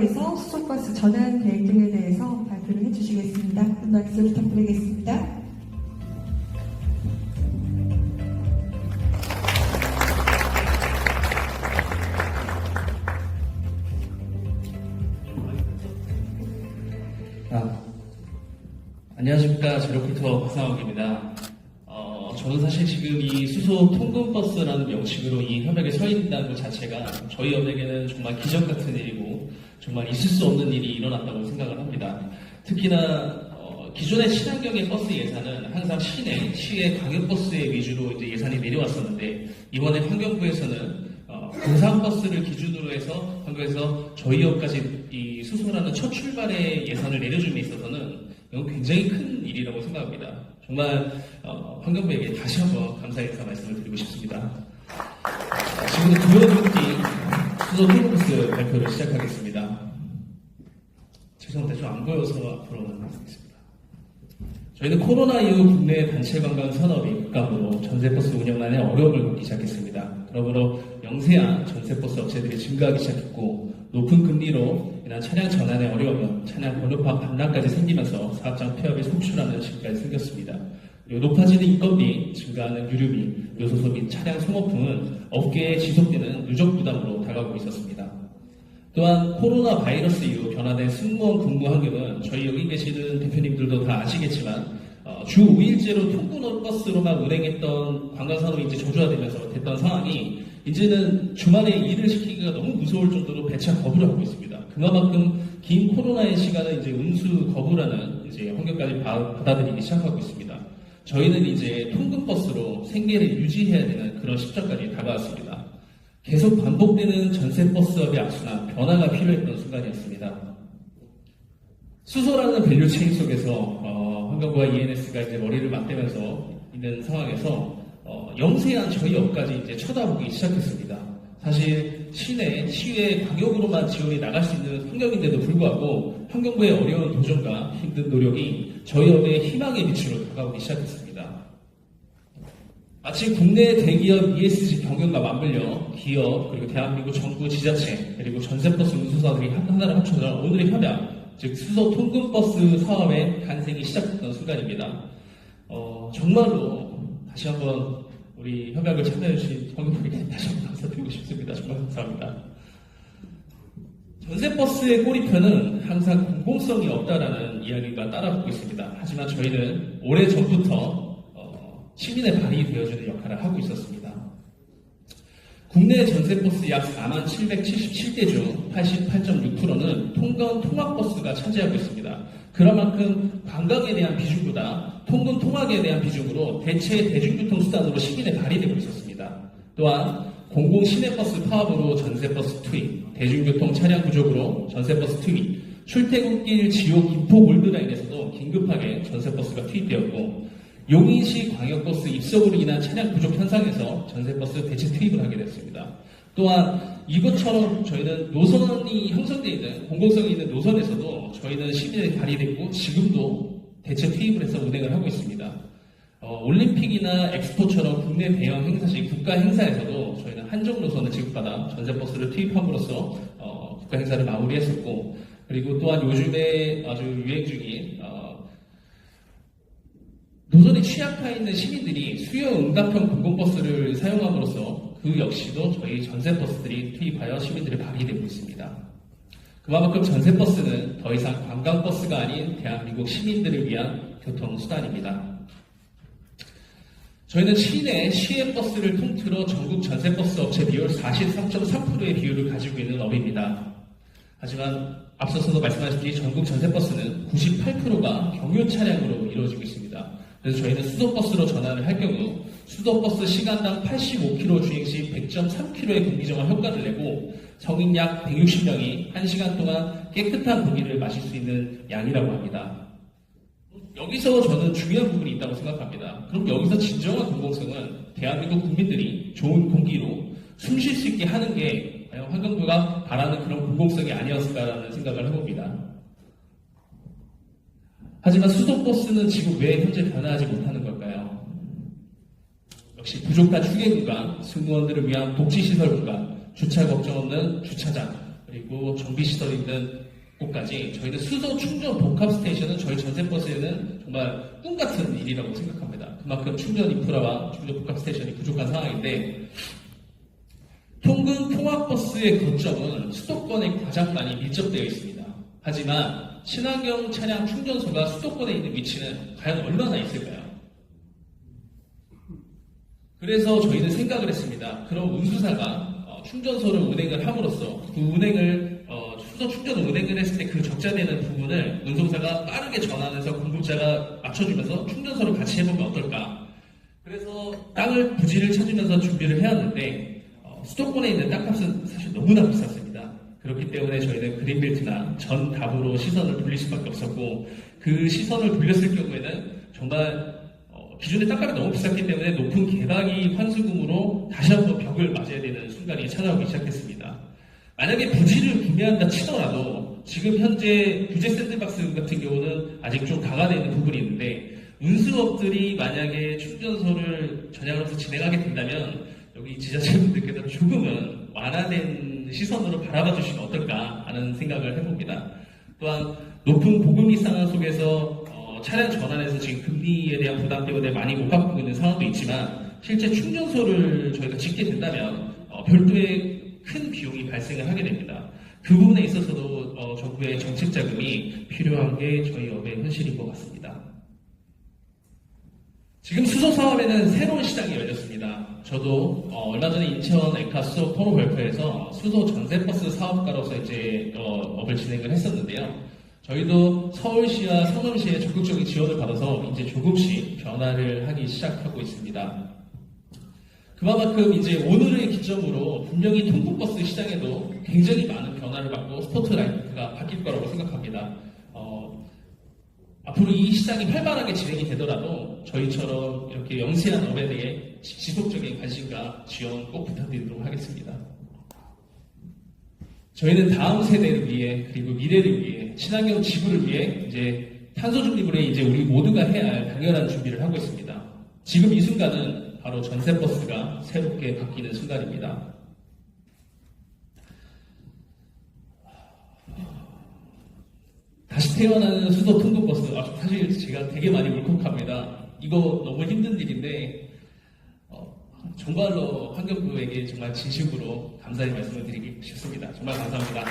에서 수소버스 전환 계획 등에 대해서 발표를 해주시겠습니다. 큰 박수 부탁드리겠습니다. 안녕하십니까. 제로필터 박상욱입니다. 저는 사실 지금 이 수소 통근버스라는 명칭으로 이 협약에 서 있다는 것 자체가 저희 업에게는 정말 기적 같은 일이고 정말 있을 수 없는 일이 일어났다고 생각을 합니다. 특히나 기존의 친환경의 버스 예산은 항상 시내, 시의 광역버스의 위주로 이제 예산이 내려왔었는데 이번에 환경부에서는 공상버스를 기준으로 해서 환경에서 저희 업까지 이 수소라는 첫 출발의 예산을 내려줌에 있어서는 이건 굉장히 큰 일이라고 생각합니다. 정말 환경부에게 다시 한번 감사의 인사 말씀을 드리고 싶습니다. 지금부터 두어두기 수소 통근버스 발표를 시작하겠습니다. 죄송합니다. 좀 안 보여서 앞으로는 하겠습니다. 저희는 코로나 이후 국내 단체 관광 산업이 급감으로 전세버스 운영난에 어려움을 겪기 시작했습니다. 그러므로 영세한 전세버스 업체들이 증가하기 시작했고 높은 금리로 인한 차량 전환의 어려움은 차량 번호판 반납까지 생기면서 사업장 폐업에 속출하는 시기까지 생겼습니다. 그리고 높아지는 인건비, 증가하는 유류비, 요소수 및 차량 소모품은 업계에 지속되는 누적 부담으로 다가오고 있었습니다. 또한 코로나 바이러스 이후 변화된 승무원 근무 환경은 저희 여기 계시는 대표님들도 다 아시겠지만 주 5일제로 통근버스로만 운행했던 관광산업이 이제 저조화되면서 됐던 상황이 이제는 주말에 일을 시키기가 너무 무서울 정도로 배차 거부를 하고 있습니다. 그만큼 긴 코로나의 시간을 이제 운수 거부라는 이제 환경까지 받아들이기 시작하고 있습니다. 저희는 이제 통근버스로 생계를 유지해야 되는 그런 시점까지 다가왔습니다. 계속 반복되는 전세버스업의 악순환, 변화가 필요했던 순간이었습니다. 수소라는 밸류 체인 속에서 환경부와 ENS가 이제 머리를 맞대면서 있는 상황에서 영세한 저희 업까지 이제 쳐다보기 시작했습니다. 사실 시내, 시외 광역으로만 지원이 나갈 수 있는 환경인데도 불구하고 환경부의 어려운 도전과 힘든 노력이 저희 업의 희망의 빛으로 다가오기 시작했습니다. 마치 국내 대기업 ESG 경영과 맞물려 기업 그리고 대한민국 정부 지자체 그리고 전세버스 운수사들이 하나를 합쳐서 오늘의 협약 즉 수소 통근버스 사업의 탄생이 시작됐던 순간입니다. 정말로 다시 한번 우리 협약을 참여해주신 환경부에게 다시 한번 감사드리고 싶습니다. 정말 감사합니다. 전세버스의 꼬리표는 항상 공공성이 없다라는 이야기가 따라붙고 있습니다. 하지만 저희는 오래전부터 시민의 발이 되어주는 역할을 하고 있었습니다. 국내 전세버스 약 4777대 중 88.6%는 통학버스가 차지하고 있습니다. 그런 만큼 관광에 대한 비중보다 통근 통학에 대한 비중으로 대체 대중교통 수단으로 시민의 발이 되고 있었습니다. 또한 공공 시내버스 파업으로 전세버스 투입, 대중교통 차량 부족으로 전세버스 투입, 출퇴근길 지옥 인포 골드라인에서도 긴급하게 전세버스가 투입되었고 용인시 광역버스 입석으로 인한 차량 부족 현상에서 전세버스 대체 투입을 하게 됐습니다. 또한 이것처럼 저희는 노선이 형성되어 있는 공공성이 있는 노선에서도 저희는 시민의 발이 됐고 지금도 대체 투입을 해서 운행을 하고 있습니다. 올림픽이나 엑스포처럼 국내 대형 행사시 국가 행사에서도 저희는 한정 노선을 지급받아 전세버스를 투입함으로써 국가 행사를 마무리했었고 그리고 또한 요즘에 아주 유행 중인 노선에 취약해 있는 시민들이 수요 응답형 공공버스를 사용함으로써 그 역시도 저희 전세버스들이 투입하여 시민들의 발이 되고 있습니다. 그만큼 전세버스는 더 이상 관광버스가 아닌 대한민국 시민들을 위한 교통수단입니다. 저희는 시내 시외버스를 통틀어 전국 전세버스 업체 비율 43.3%의 비율을 가지고 있는 업입니다. 하지만 앞서서도 말씀하셨듯이 전국 전세버스는 98%가 경유 차량으로 이루어지고 있습니다. 그래서 저희는 수도버스로 전환을 할 경우 수도버스 시간당 85km 주행 시 100.3km의 공기정화 효과를 내고 성인 약 160명이 1시간 동안 깨끗한 공기를 마실 수 있는 양이라고 합니다. 여기서 저는 중요한 부분이 있다고 생각합니다. 그럼 여기서 진정한 공공성은 대한민국 국민들이 좋은 공기로 숨 쉴 수 있게 하는 게 과연 환경부가 바라는 그런 공공성이 아니었을까라는 생각을 해봅니다. 하지만 수도버스는 지금 왜 현재 변화하지 못하는 걸까요? 역시 부족한 휴게구간, 승무원들을 위한 복지시설 공간, 주차 걱정 없는 주차장, 그리고 정비시설이 있는 곳까지 저희는 수소 충전 복합 스테이션은 저희 전세버스에는 정말 꿈 같은 일이라고 생각합니다. 그만큼 충전 인프라와 충전 복합 스테이션이 부족한 상황인데 통근 통학버스의 거점은 수도권에 가장 많이 밀접되어 있습니다. 하지만 친환경 차량 충전소가 수도권에 있는 위치는 과연 얼마나 있을까요? 그래서 저희는 생각을 했습니다. 그럼 운수사가 충전소를 운행을 함으로써 그 운행을 수소 충전 운행을 했을 때 그 적자되는 부분을 운송사가 빠르게 전환해서 공급자가 맞춰주면서 충전소를 같이 해보면 어떨까? 그래서 땅을 부지를 찾으면서 준비를 해왔는데 수도권에 있는 땅값은 사실 너무나 비쌌습니다. 그렇기 때문에 저희는 그린벨트나 전답으로 시선을 돌릴 수밖에 없었고 그 시선을 돌렸을 경우에는 정말 기존의 땅값이 너무 비쌌기 때문에 높은 개박이 환수금으로 다시 한번 벽을 맞아야 되는 순간이 찾아오기 시작했습니다. 만약에 부지를 구매한다 치더라도 지금 현재 규제 샌드박스 같은 경우는 아직 좀 가관해 있는 부분이 있는데 운수업들이 만약에 충전소를 전향으로서 진행하게 된다면 여기 지자체분들께서 조금은 완화된 시선으로 바라봐 주시면 어떨까 하는 생각을 해봅니다. 또한 높은 보금리 상황 속에서 차량 전환에서 지금 금리에 대한 부담 때문에 많이 못 갚고 있는 상황도 있지만 실제 충전소를 저희가 짓게 된다면 별도의 큰 비용이 발생을 하게 됩니다. 그 부분에 있어서도 정부의 정책 자금이 필요한 게 저희 업의 현실인 것 같습니다. 지금 수소 사업에는 새로운 시장이 열렸습니다. 저도 얼마 전에 인천 에카 수소 토로 별표에서 수소 전세버스 사업가로서 이제 업을 진행을 했었는데요. 저희도 서울시와 성남시의 적극적인 지원을 받아서 이제 조금씩 변화를 하기 시작하고 있습니다. 그만큼 이제 오늘의 기점으로 분명히 통근버스 시장에도 굉장히 많은 변화를 받고 스포트라이트가 바뀔 거라고 생각합니다. 앞으로 이 시장이 활발하게 진행이 되더라도 저희처럼 이렇게 영세한 업에 대해 지속적인 관심과 지원 꼭 부탁드리도록 하겠습니다. 저희는 다음 세대를 위해 그리고 미래를 위해 친환경 지구를 위해 이제 탄소 중립을 이제 우리 모두가 해야 할 당연한 준비를 하고 있습니다. 지금 이 순간은 바로 전세버스가 새롭게 바뀌는 순간입니다. 다시 태어나는 수소 통근버스. 사실 제가 되게 많이 울컥합니다. 이거 너무 힘든 일인데 정말로 환경부에게 정말 진심으로 감사의 말씀을 드리고 싶습니다. 정말 감사합니다.